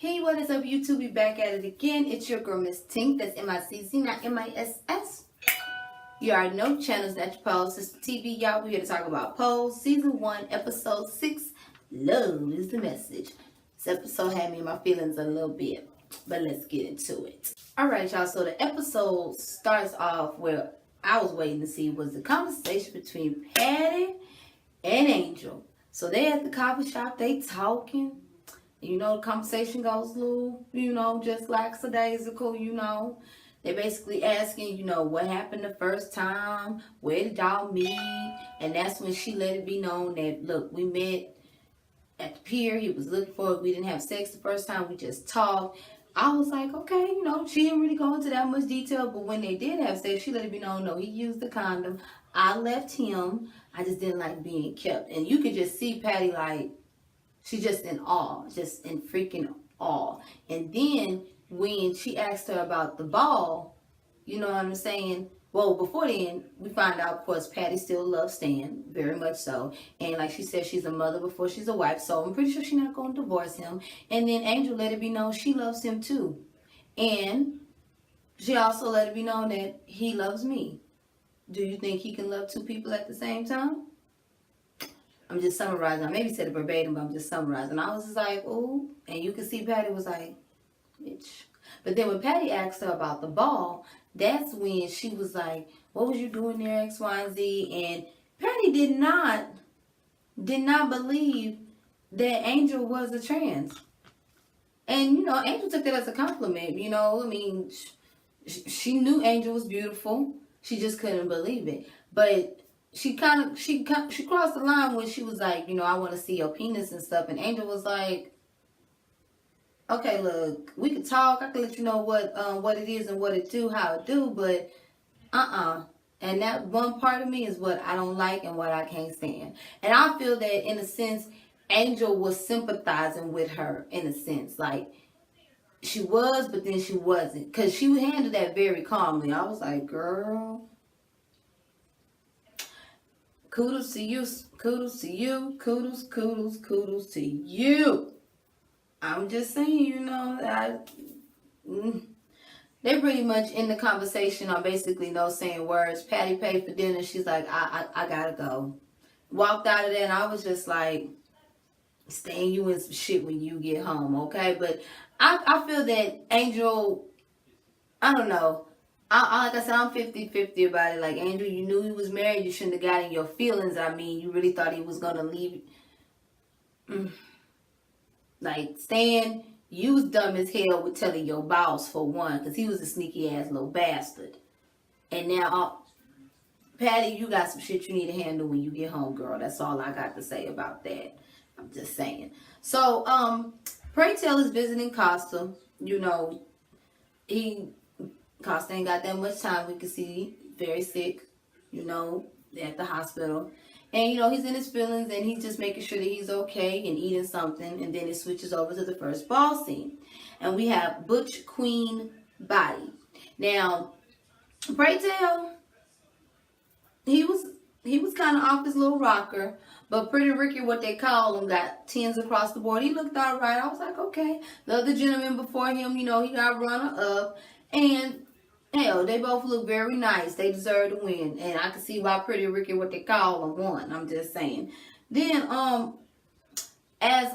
Hey, what is up, YouTube? We back at it again. It's your girl, Miss Tink. That's M-I-C-C, not M-I-S-S. You already know channels that you pose. Sister TV, y'all. We're here to talk about Pose, Season 1, Episode 6. Love is the message. This episode had me in my feelings a little bit, but let's get into it. Alright, y'all. So the episode starts off where I was waiting to see was the conversation between Patty and Angel. So they at the coffee shop, they talking. You know, the conversation goes a little, just lackadaisical, They're basically asking, what happened the first time? Where did y'all meet? And that's when she let it be known that, look, we met at the pier. He was looking for it. We didn't have sex the first time. We just talked. I was like, okay, she didn't really go into that much detail. But when they did have sex, she let it be known, no, he used the condom. I left him. I just didn't like being kept. And you could just see Patty like, she's just in awe, just in freaking awe. And then when she asked her about the ball, you know what I'm saying? Well, before then, we find out, of course, Patty still loves Stan, very much so. And like she said, she's a mother before she's a wife, so I'm pretty sure she's not going to divorce him. And then Angel let it be known she loves him too. And she also let it be known that he loves me. Do you think he can love two people at the same time? I'm just summarizing. I maybe said it verbatim, but I'm just summarizing. I was just like, ooh. And you can see Patty was like, bitch. But then when Patty asked her about the ball, that's when she was like, what was you doing there, X, Y, and Z? And Patty did not believe that Angel was a trans. And, Angel took that as a compliment, she knew Angel was beautiful. She just couldn't believe it. But she crossed the line when she was like, I want to see your penis and stuff. And Angel was like, okay, look, we could talk. I can let you know what it is and what it do, how it do, but And that one part of me is what I don't like and what I can't stand. And I feel that in a sense, Angel was sympathizing with her in a sense. Like, she was, but then she wasn't. Because she handled that very calmly. I was like, girl, kudos to you, kudos to you, kudos to you. I'm just saying, they're pretty much in the conversation on basically no saying words. Patty paid for dinner. She's like, I gotta go. Walked out of there and I was just like, staying you in some shit when you get home, okay? But I feel that Angel, I don't know. Like I said, I'm 50-50 about it. Like, Angel, you knew he was married. You shouldn't have got in your feelings. I mean, you really thought he was going to leave. Like, Stan, you was dumb as hell with telling your boss, for one, because he was a sneaky-ass little bastard. And now, Patty, you got some shit you need to handle when you get home, girl. That's all I got to say about that. I'm just saying. So, Pray Tell is visiting Costa. Costa ain't got that much time. We can see very sick, at the hospital. And, he's in his feelings and he's just making sure that he's okay and eating something. And then it switches over to the first ball scene. And we have Butch Queen Body. Now, Pray Tell, he was kind of off his little rocker. But Pretty Ricky, what they call him, got 10s across the board. He looked all right. I was like, okay. The other gentleman before him, he got runner-up. And, hell, they both look very nice. They deserve to win. And I can see why Pretty Ricky, what they call him, won. I'm just saying. Then, as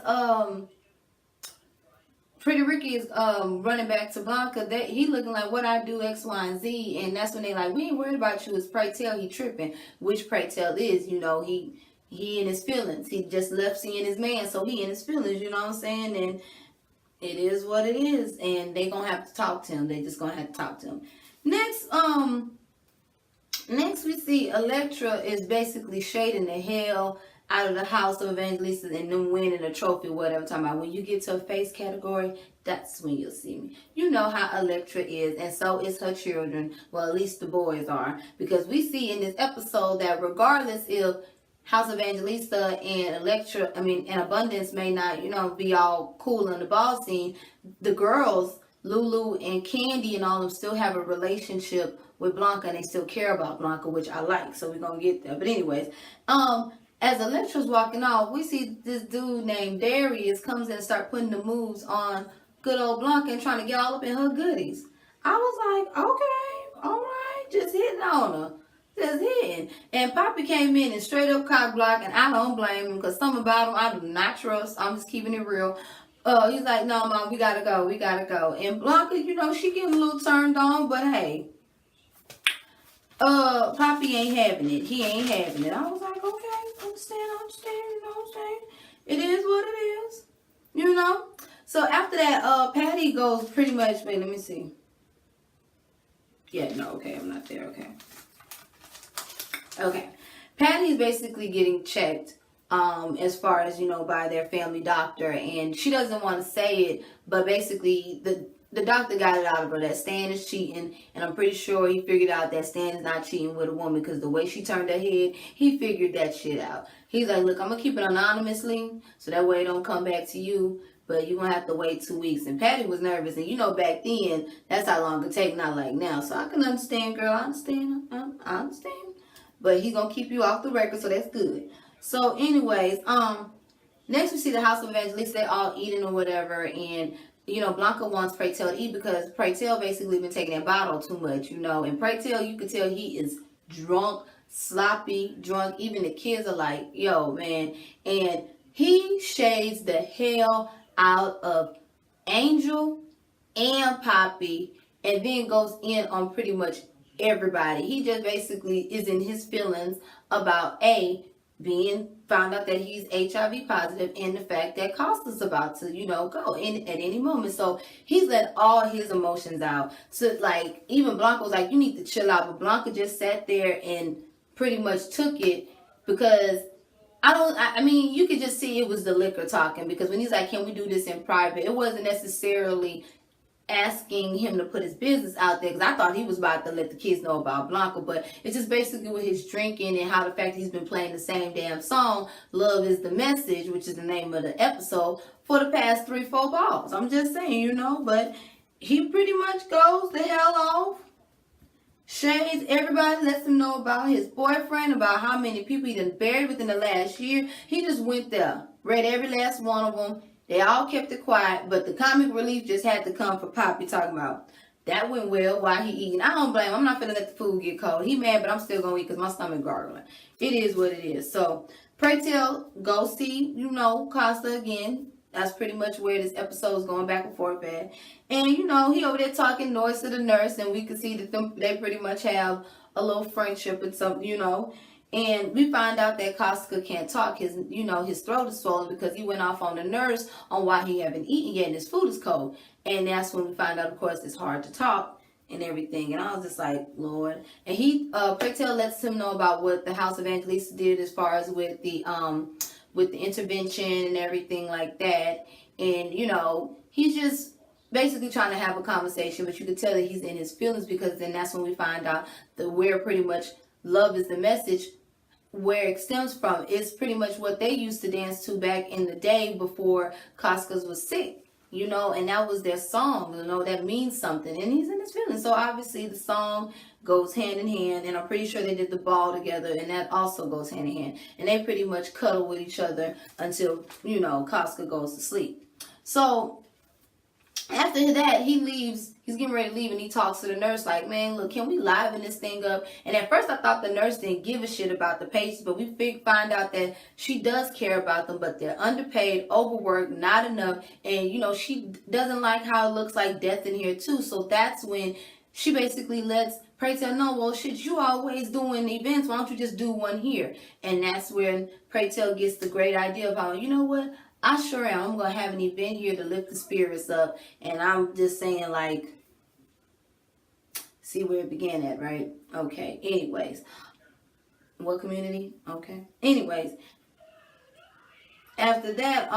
Pretty Ricky is running back to Blanca, he looking like, what I do, X, Y, and Z. And that's when they like, we ain't worried about you. It's Pray Tell, he tripping. Which Pray Tell is, he in his feelings. He just left seeing his man, so he in his feelings, you know what I'm saying? And it is what it is. And they gonna have to talk to him. They just gonna have to talk to him. Next we see Elektra is basically shading the hell out of the house of Evangelista and them winning a trophy, whatever. Talking about when you get to a face category, that's when you'll see me. You know how Elektra is, and so is her children. Well, at least the boys are. Because we see in this episode that regardless if House Evangelista and Elektra, and Abundance may not, be all cool in the ball scene, the girls, Lulu and Candy and all of them still have a relationship with Blanca and they still care about Blanca, which I like. So we're going to get there. But anyways, as Elektra's walking off, we see this dude named Darius comes in and start putting the moves on good old Blanca and trying to get all up in her goodies. I was like, okay, all right, just hitting on her. Just hitting. And Poppy came in and straight up cock block, and I don't blame him because something about him I do not trust. I'm just keeping it real. He's like, no, Mom, we gotta go. We gotta go. And Blanca, you know, she getting a little turned on, but hey, Poppy ain't having it. He ain't having it. I was like, okay, understand, you know what I'm saying? It is what it is, you know? So after that, Patty goes pretty much, wait, let me see. Yeah, no, okay, I'm not there, okay. Okay. Patty's basically getting checked, as far as, you know, by their family doctor, and she doesn't want to say it, but basically the doctor got it out of her that Stan is cheating, and I'm pretty sure he figured out that Stan is not cheating with a woman because the way she turned her head, he figured that shit out. He's like, look, I'm going to keep it anonymously so that way it don't come back to you, but you're going to have to wait 2 weeks. And Patty was nervous, and you know back then, that's how long it take, not like now. So I can understand, girl, I understand. I understand. But he's going to keep you off the record, so that's good. So anyways, next we see the House of Evangelista. They all eating or whatever, and you know, Blanca wants Praytel to eat because Praytel basically been taking that bottle too much, you know. And Praytel, you can tell he is drunk, sloppy, drunk. Even the kids are like, yo, man. And he shades the hell out of Angel and Poppy and then goes in on pretty much everybody. He just basically is in his feelings about being found out that he's HIV positive and the fact that Costa's about to, you know, go in at any moment. So he's let all his emotions out. So like even Blanca was like, you need to chill out. But Blanca just sat there and pretty much took it because I mean, you could just see it was the liquor talking, because when he's like, can we do this in private? It wasn't necessarily asking him to put his business out there, because I thought he was about to let the kids know about Blanca, but it's just basically with his drinking and how the fact that he's been playing the same damn song, Love is the Message, which is the name of the episode, for the past 3-4 balls. I'm just saying, you know, but he pretty much goes the hell off, shades everybody, lets him know about his boyfriend, about how many people he done buried within the last year. He just went there, read every last one of them. They all kept it quiet, but the comic relief just had to come for Poppy talking about that went well while he eating. I don't blame him. I'm not finna let the food get cold. He mad, but I'm still gonna eat because my stomach gargling. It is what it is. So Praytel go see, you know, Costa again. That's pretty much where this episode is going back and forth at. And, you know, he over there talking noise to the nurse, and we can see that they pretty much have a little friendship and something, you know. And we find out that Costa can't talk. His throat is swollen because he went off on the nurse on why he haven't eaten yet and his food is cold. And that's when we find out, of course, it's hard to talk and everything. And I was just like, Lord. And Praytel lets him know about what the House of Evangelista did as far as with the intervention and everything like that. And, you know, he's just basically trying to have a conversation, but you can tell that he's in his feelings, because then that's when we find out that where pretty much Love is the Message, where it stems from. It's pretty much what they used to dance to back in the day before Costas was sick, you know, and that was their song, you know, that means something, and he's in his feelings. So obviously the song goes hand in hand, and I'm pretty sure they did the ball together, and that also goes hand in hand, and they pretty much cuddle with each other until, you know, Costas goes to sleep. So after that, he leaves. He's getting ready to leave, and he talks to the nurse like, man, look, can we liven this thing up? And at first I thought the nurse didn't give a shit about the patients, but we find out that she does care about them, but they're underpaid, overworked, not enough. And, you know, she doesn't like how it looks like death in here too. So that's when she basically lets Praytel know, well, shit, you always doing events. Why don't you just do one here? And that's when Praytel gets the great idea of how, you know what? I sure am. I'm going to have an event here to lift the spirits up. And I'm just saying, like, see where it began at, right? Okay. Anyways. What community? Okay. Anyways. After that,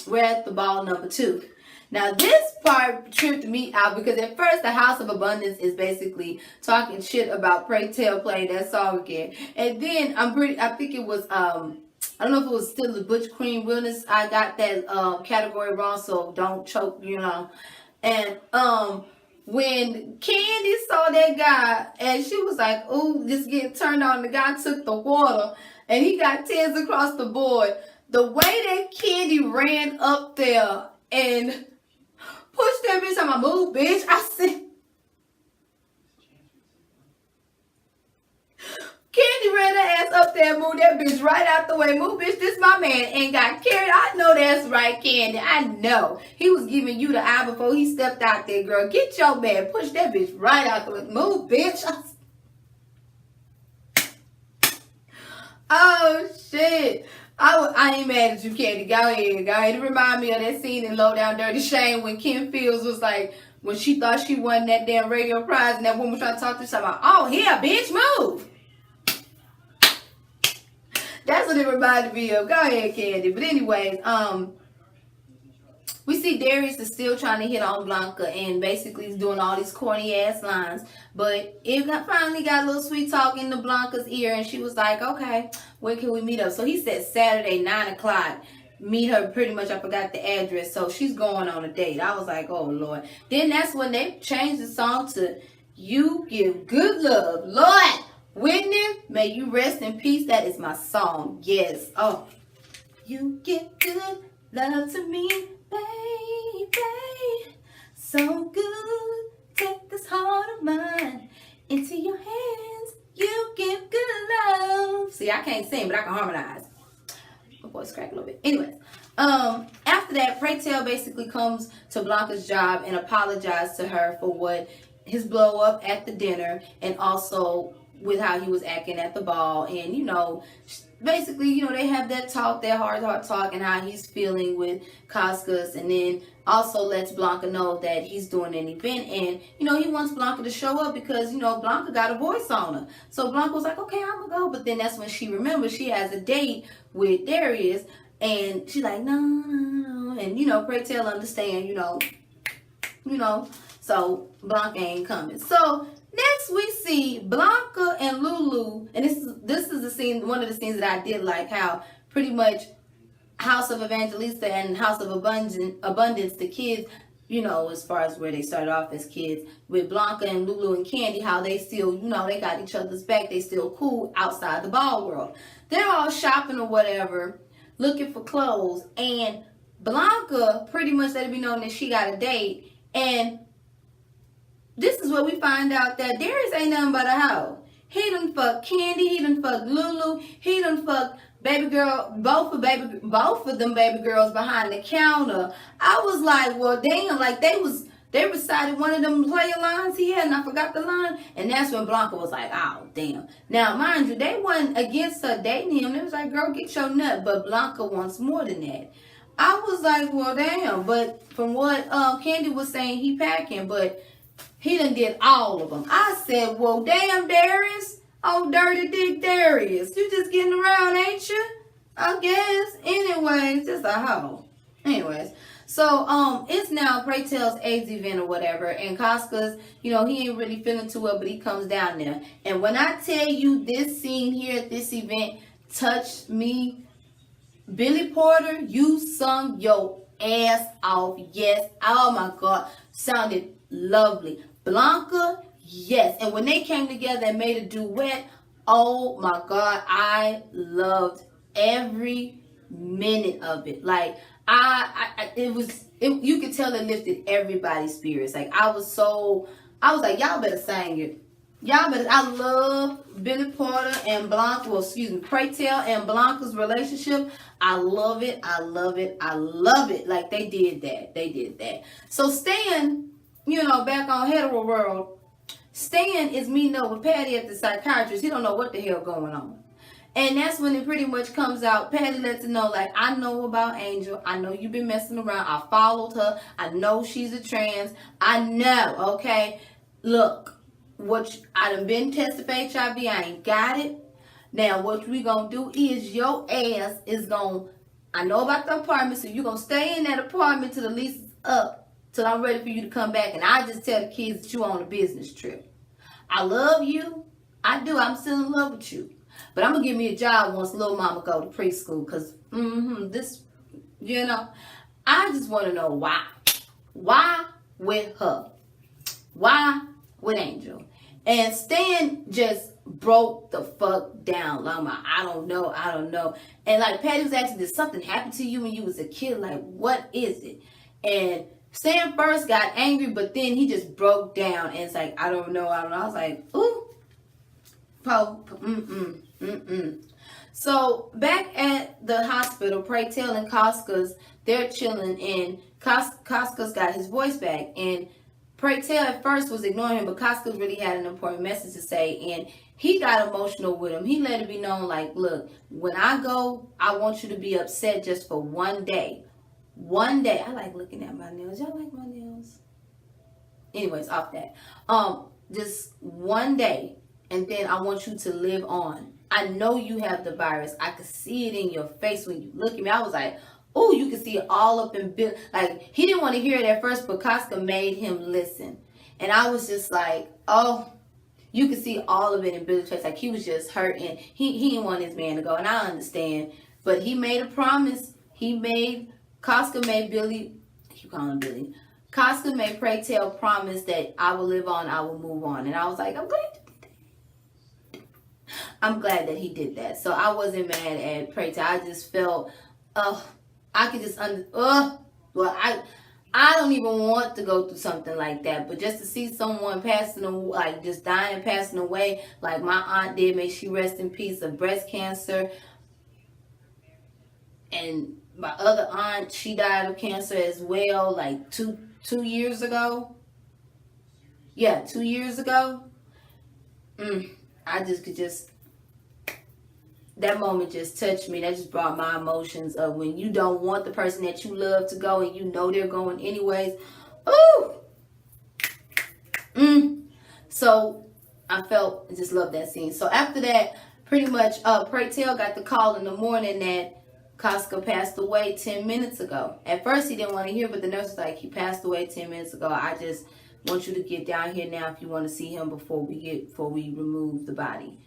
we're at the ball number 2. Now, this part tripped me out because at first the House of Abundance is basically talking shit about Praytel playing that song again. And then I think it was, I don't know if it was still the Butch Queen Realness. I got that category wrong, so don't choke, you know. And when Candy saw that guy, and she was like, "Ooh, just getting turned on." The guy took the water, and he got tears across the board. The way that Candy ran up there and put that bitch on my move, bitch. I said, Candy ran her ass up there and moved that bitch right out the way. Move, bitch, this my man and got carried. I know that's right, Candy. I know. He was giving you the eye before he stepped out there, girl. Get your man. Push that bitch right out the way. Move, bitch. Oh, shit. I ain't mad at you, Candy. Go ahead. Go ahead. It remind me of that scene in Low Down Dirty Shame when Kim Fields was like, when she thought she won that damn radio prize and that woman was trying to talk to her about, oh, here, bitch, move. That's what it reminded me of. Go ahead, Candy. But anyways, we see Darius is still trying to hit on Blanca and basically he's doing all these corny ass lines. But it finally got a little sweet talk into Blanca's ear and she was like, okay, where can we meet up? So he said Saturday, 9 o'clock. Meet her pretty much. I forgot the address. So she's going on a date. I was like, oh, Lord. Then that's when they changed the song to You Give Good Love. Lord, Whitney, may you rest in peace. That is my song. Yes. Oh. You give good love to me, baby. So good. Take this heart of mine into your hands. You give good love. See, I can't sing, but I can harmonize. My voice cracked a little bit. Anyways, after that, Pray Tell basically comes to Blanca's job and apologized to her for what his blow up at the dinner and also with how he was acting at the ball. And, you know, basically, you know, they have that talk, that hard talk, and how he's feeling with Coscus. And then also lets Blanca know that he's doing an event. And, you know, he wants Blanca to show up because, you know, Blanca got a voice on her. So Blanca was like, okay, I'm going to go. But then that's when she remembers she has a date with Darius. And she's like, no. And, you know, Pray Tell understand, you know. So Blanca ain't coming. So next we see Blanca and Lulu, and this is the scene, one of the scenes that I did like, how pretty much House of Evangelista and House of Abundance, the kids, you know, as far as where they started off as kids, with Blanca and Lulu and Candy, how they still, you know, they got each other's back, they still cool outside the ball world. They're all shopping or whatever, looking for clothes, and Blanca pretty much let it be known that she got a date, and this is where we find out that Darius ain't nothing but a hoe. He done fuck Candy, he done fuck Lulu, he done fuck baby girl, both of them baby girls behind the counter. I was like, well, damn, like they recited one of them player lines he had, and I forgot the line, and that's when Blanca was like, oh, damn. Now, mind you, they wasn't against her dating him. They was like, girl, get your nut, but Blanca wants more than that. I was like, well, damn, but from what Candy was saying, he packing, but he done did all of them. I said, well, damn, Darius. Oh, dirty dick Darius. You just getting around, ain't you? I guess. Anyways, just a hoe. Anyways. So, it's now Pray Tell's AIDS event or whatever. And Coscus, you know, he ain't really feeling too well, but he comes down there. And when I tell you this scene here at this event touched me, Billy Porter, you sung your ass off. Yes. Oh, my God. Sounded lovely. Blanca, yes. And when they came together and made a duet, oh my God, I loved every minute of it. Like you could tell it lifted everybody's spirits. Like I was like, y'all better sing it. I love Billy Porter and Blanca, Pray Tell and Blanca's relationship. I love it. Like they did that. So Stan, you know, back on Hetero World, Stan is meeting up with Patty at the psychiatrist. He don't know what the hell going on. And that's when it pretty much comes out. Patty lets him know, like, I know about Angel. I know you've been messing around. I followed her. I know she's a trans. I know, okay? Look, I done been tested for HIV. I ain't got it. Now, what we gonna do is your ass is gonna, I know about the apartment, so you're gonna stay in that apartment till the lease is up. Till I'm ready for you to come back, and I just tell the kids that you on a business trip. I love you. I do. I'm still in love with you. But I'm going to give me a job once little mama go to preschool. Because, this, you know, I just want to know why. Why with her? Why with Angel? And Stan just broke the fuck down. Like, I don't know. And like Patty was asking, did something happen to you when you was a kid? Like, what is it? And Stan first got angry, but then he just broke down and it's like, I don't know. I was like, ooh, So back at the hospital, Pray Tell and Coscas, they're chilling, and Coscas got his voice back, and Pray Tell at first was ignoring him, but Coscas really had an important message to say, and he got emotional with him. He let it be known, like, look, when I go, I want you to be upset just for one day. One day. I like looking at my nails. Y'all like my nails? Anyways, off that. Just one day, and then I want you to live on. I know you have the virus. I could see it in your face when you look at me. I was like, oh, you can see it all up in Bill. Like, he didn't want to hear it at first, but Costco made him listen. And I was just like, oh, you could see all of it in Billy's face. Like, he was just hurting. He didn't want his man to go. And I understand. But he made a promise. Costco made Billy, you call him Billy. Costco made Pray Tell promise that I will live on, I will move on. And I was like, I'm glad that he did that. So I wasn't mad at Pray Tell. I just felt, I could just, well, I don't even want to go through something like that. But just to see someone passing away, like just dying and passing away, like my aunt did, may she rest in peace, of breast cancer. And my other aunt, she died of cancer as well, like two years ago. Yeah, 2 years ago. I just could just, that moment just touched me. That just brought my emotions of when you don't want the person that you love to go and you know they're going anyways. Ooh. So I just loved that scene. So after that, pretty much Pray Tell got the call in the morning that Costco passed away 10 minutes ago. At first he didn't want to hear, but the nurse was like, he passed away 10 minutes ago. I just want you to get down here now if you want to see him before we remove the body.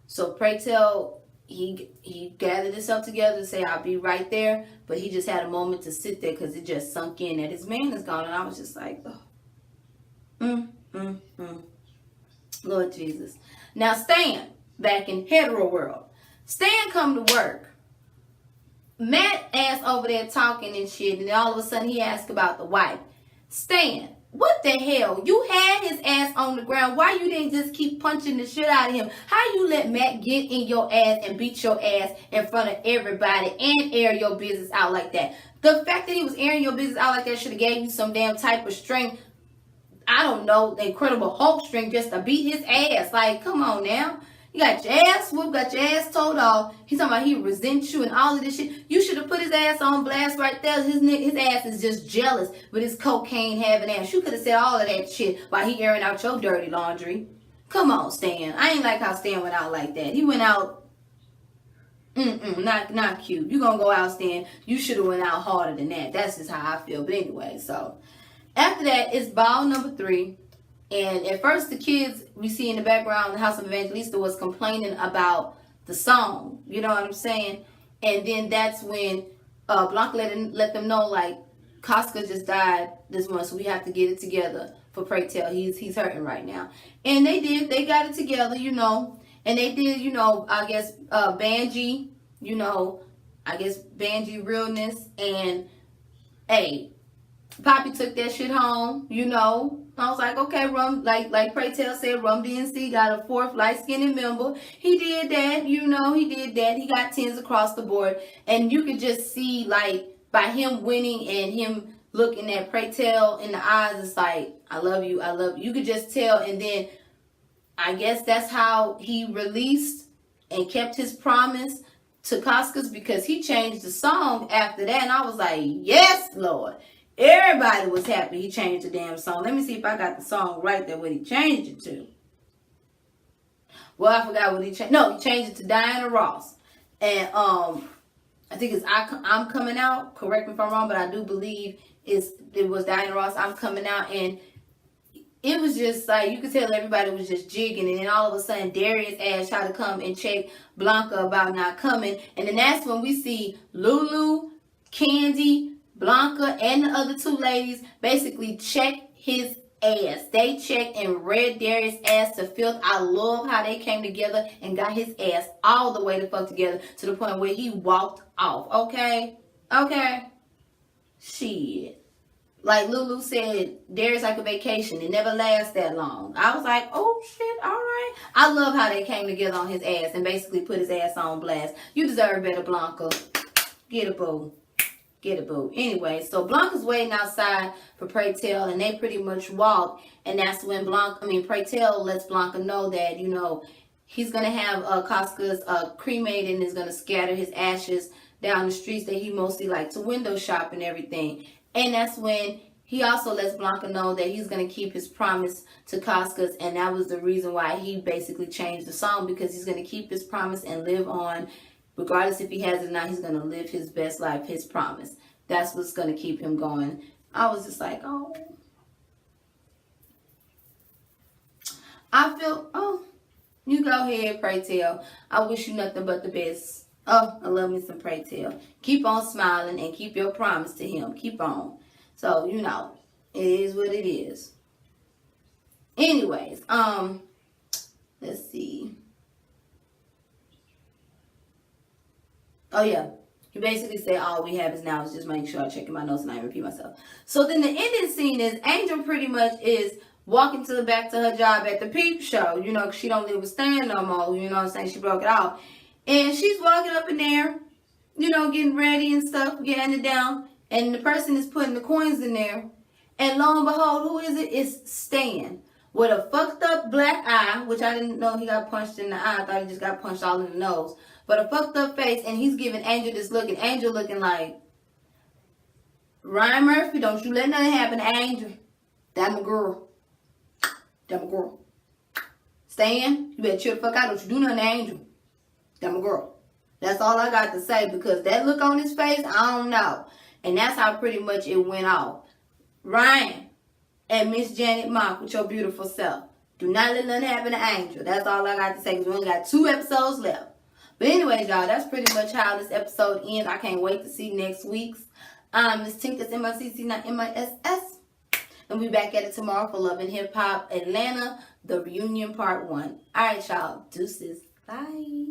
So Pray Tell, he gathered himself together to say, I'll be right there. But he just had a moment to sit there because it just sunk in that his man is gone. And I was just like, Lord Jesus. Now Stan, back in hetero world. Stan come to work. Matt ass over there talking and shit, and then all of a sudden he asked about the wife. Stan, what the hell? You had his ass on the ground. Why you didn't just keep punching the shit out of him? How you let Matt get in your ass and beat your ass in front of everybody and air your business out like that? The fact that he was airing your business out like that should have gave you some damn type of strength. I don't know, the Incredible Hulk strength just to beat his ass. Like, come on now. You got your ass whooped, got your ass told off. He's talking about he resents you and all of this shit. You should have put his ass on blast right there. His ass is just jealous with his cocaine having ass. You could have said all of that shit while he airing out your dirty laundry. Come on, Stan. I ain't like how Stan went out like that. He went out, not cute. You gonna go out, Stan. You should have went out harder than that. That's just how I feel. But anyway, so after that, it's ball number 3. And at first, the kids we see in the background, the House of Evangelista, was complaining about the song. You know what I'm saying? And then that's when Blanca let them know, like, Costco just died this month, so we have to get it together for Pray Tell. He's hurting right now. And they did. They got it together, you know. And they did, you know, I guess, Banji, you know, I guess Banji realness. And, hey, Poppy took that shit home, you know. I was like, okay, like Pray Tell said, Rum DNC got a 4th light-skinned member. He did that, you know, he did that. He got 10s across the board. And you could just see, like, by him winning and him looking at Pray Tell in the eyes, it's like, I love you, I love you. You could just tell. And then I guess that's how he released and kept his promise to Coscas, because he changed the song after that. And I was like, yes, Lord. Everybody was happy he changed the damn song. Let me see if I got the song right there, what he changed it to. Well, I forgot what he changed. No, he changed it to Diana Ross. And I think it's I'm Coming Out. Correct me if I'm wrong, but I do believe it was Diana Ross, I'm Coming Out. And it was just like, you could tell everybody was just jigging. And then all of a sudden, Darius ass tried to come and check Blanca about not coming. And then that's when we see Lulu, Candy, Blanca, and the other 2 ladies basically check his ass. They checked and read Darius' ass to filth. I love how they came together and got his ass all the way the fuck together to the point where he walked off. Okay? Shit. like Lulu said, Darius like a vacation. It never lasts that long. I was like, oh shit, all right. I love how they came together on his ass and basically put his ass on blast. You deserve better, Blanca. Get a boo. Get a boo. Anyway, so Blanca's waiting outside for Pray Tell, and they pretty much walk. And that's when Pray Tell lets Blanca know that, you know, he's going to have Casca's cremated and is going to scatter his ashes down the streets that he mostly liked to window shop and everything. And that's when he also lets Blanca know that he's going to keep his promise to Casca's, and that was the reason why he basically changed the song, because he's going to keep his promise and live on. Regardless if he has it or not, he's going to live his best life, his promise. That's what's going to keep him going. I was just like, oh. I feel, oh, you go ahead, Pray Tell. I wish you nothing but the best. Oh, I love me some Pray Tell. Keep on smiling and keep your promise to him. Keep on. So, you know, it is what it is. Anyways, let's see. Oh, yeah. He basically said, all we have is now is just making sure I check in my notes and I repeat myself. So then the ending scene is Angel pretty much is walking back to her job at the Peep Show. You know, 'cause she don't live with Stan no more. You know what I'm saying? She broke it off. And she's walking up in there, you know, getting ready and stuff, getting it down. And the person is putting the coins in there. And lo and behold, who is it? It's Stan. With a fucked up black eye, which I didn't know he got punched in the eye. I thought he just got punched all in the nose. But a fucked up face, and he's giving Angel this look, and Angel looking like, Ryan Murphy, don't you let nothing happen to Angel. That my girl. That my girl. Stan, you better chill the fuck out. Don't you do nothing to Angel. That my girl. That's all I got to say, because that look on his face, I don't know. And that's how pretty much it went off. Ryan and Miss Janet Mock with your beautiful self. Do not let nothing happen to Angel. That's all I got to say, because we only got 2 episodes left. But anyways, y'all, that's pretty much how this episode ends. I can't wait to see next week's. Miss Tink, that's M-I-C-C, not M-I-S-S. And we'll be back at it tomorrow for Love and Hip Hop Atlanta, the reunion part 1. All right, y'all. Deuces. Bye.